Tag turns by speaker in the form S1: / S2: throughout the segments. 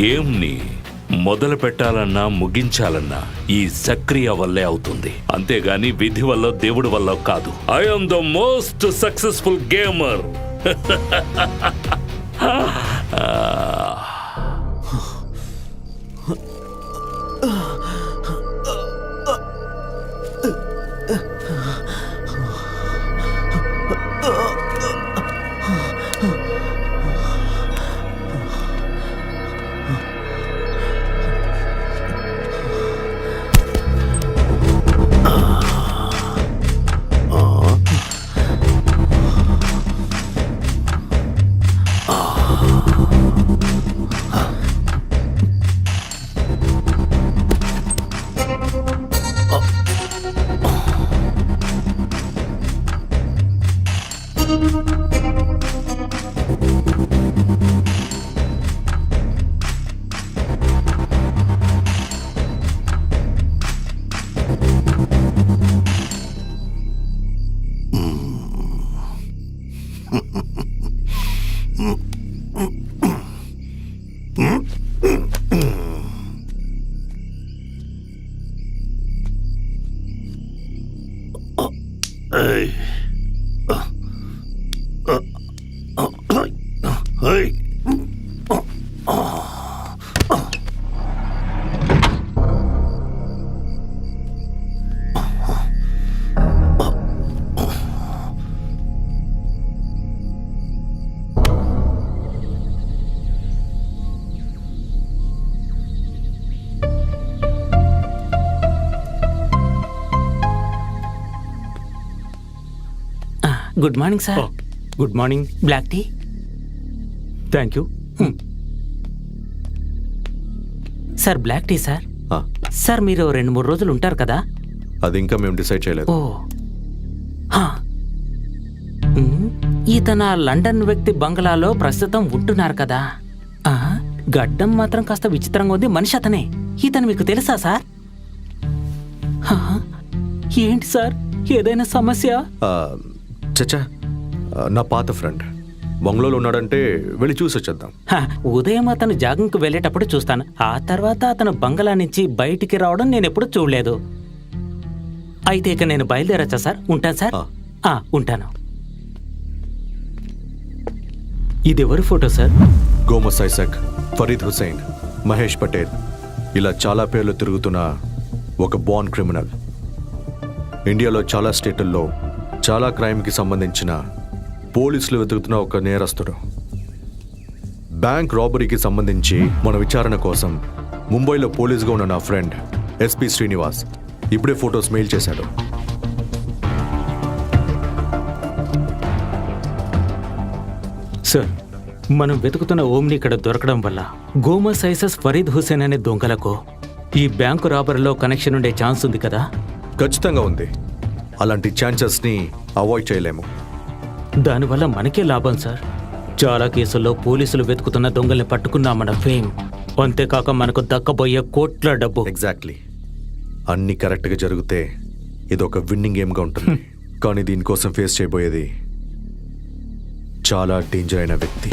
S1: గేమ్ని మొదలు పెట్టాలన్నా ముగించాలన్నా ఈ సక్రియ వల్లే అవుతుంది, అంతేగాని విధి వల్ల దేవుడి వల్ల కాదు. I am the most successful gamer.
S2: Good morning sir.
S3: Good morning.
S2: Black tea.
S3: Thank you.
S2: Sir black tea sir. Sir మీరు 2-3 రోజులు ఉంటారు కదా?
S4: అది ఇంకా మేము డిసైడ్ చేయలేదు.
S2: ఓ ఈతన లండన్ వ్యక్తి బంగ్లాలో ప్రస్తుతం ఉంటున్నారు కదా. గడ్డం మాత్రం కాస్త విచిత్రంగా ఉంది. మనిషి అతనే. ఇతను మీకు తెలుసా సార్? ఏంటి సార్, ఏదైనా సమస్య?
S4: చచ్చా, నా పాత ఫ్రెండ్ బంగ్లాలో ఉన్నాడంటే వెళ్ళి చూసి వచ్చేద్దాం.
S2: ఉదయం అతను జాగింగ్కి వెళ్ళేటప్పుడు చూస్తాను. ఆ తర్వాత అతను బంగ్లా నుంచి బయటికి రావడం నేను ఎప్పుడు చూడలేదు. అయితే ఇక నేను బయలుదేరచ్చా సార్? ఉంటాను సార్. ఉంటాను. ఇది ఎవరి ఫోటో సార్?
S4: గోమస్ ఐజక్, ఫరీద్ హుసేన్, మహేష్ పటేల్, ఇలా చాలా పేర్లు తిరుగుతున్న ఒక బార్న్ క్రిమినల్. ఇండియాలో చాలా స్టేటుల్లో చాలా క్రైమ్కి సంబంధించిన పోలీసులు వెతుకుతున్న ఒక నేరస్తుడు. బ్యాంక్ రాబరీకి సంబంధించి మన విచారణ కోసం ముంబైలో పోలీసుగా ఉన్న నా ఫ్రెండ్ ఎస్పీ శ్రీనివాస్ ఇప్పుడే ఫొటోస్ మెయిల్ చేశాడు.
S2: సార్, మనం వెతుకుతున్న ఓమ్ని ఇక్కడ దొరకడం వల్ల గోమస్ ఐజక్, ఫరీద్ హుసేన్ అనే దొంగలకు ఈ బ్యాంకు రాబరీలో కనెక్షన్ ఉండే ఛాన్స్ ఉంది కదా?
S4: ఖచ్చితంగా ఉంది. అలాంటి ఛాన్సెస్ని అవాయిడ్ చేయలేము.
S2: దానివల్ల మనకే లాభం సార్. చాలా కేసుల్లో పోలీసులు వెతుకుతున్న దొంగల్ని పట్టుకున్నామన్న ఫేమ్, అంతేకాక మనకు దక్కబోయే కోట్ల డబ్బు.
S4: ఎగ్జాక్ట్లీ. అన్ని కరెక్ట్గా జరిగితే ఇది ఒక విన్నింగ్ గేమ్గా ఉంటుంది. కానీ దీనికోసం ఫేస్ చేయబోయేది చాలా డేంజర్ అయిన వ్యక్తి.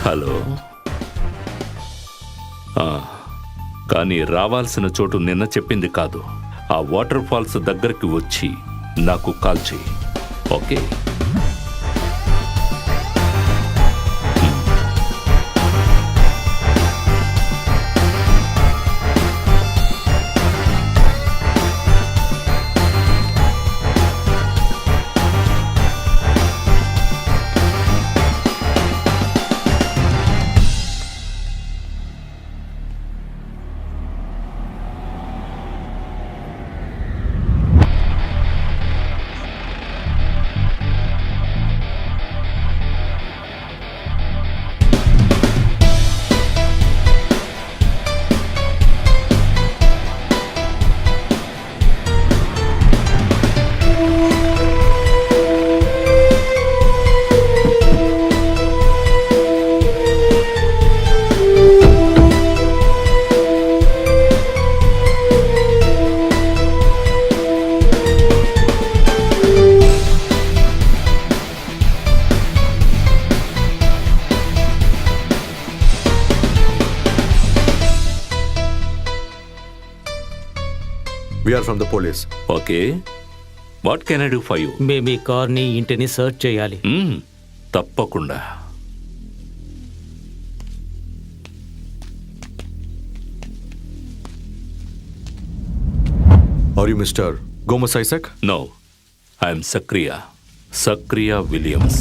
S1: హలో. కానీ రావాల్సిన చోటు నిన్న చెప్పింది కాదు. ఆ వాటర్ ఫాల్స్ దగ్గరికి వచ్చి నాకు కాల్ చేయి. Okay?
S4: We are from the police.
S1: Okay, what can I do for you?
S2: మేము ఈ కార్ని ఇంటిని సర్చ్ చేయాలి.
S1: తప్పకుండా.
S4: Are you mister Gomes Isaac?
S1: No, I'm Sakriya Williams.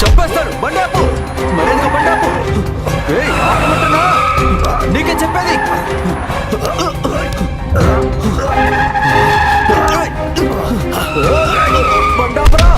S5: చంపేస్తారు. బండాపు మరేందుకు బండాపు? నీకే చెప్పేది. బండాపురా.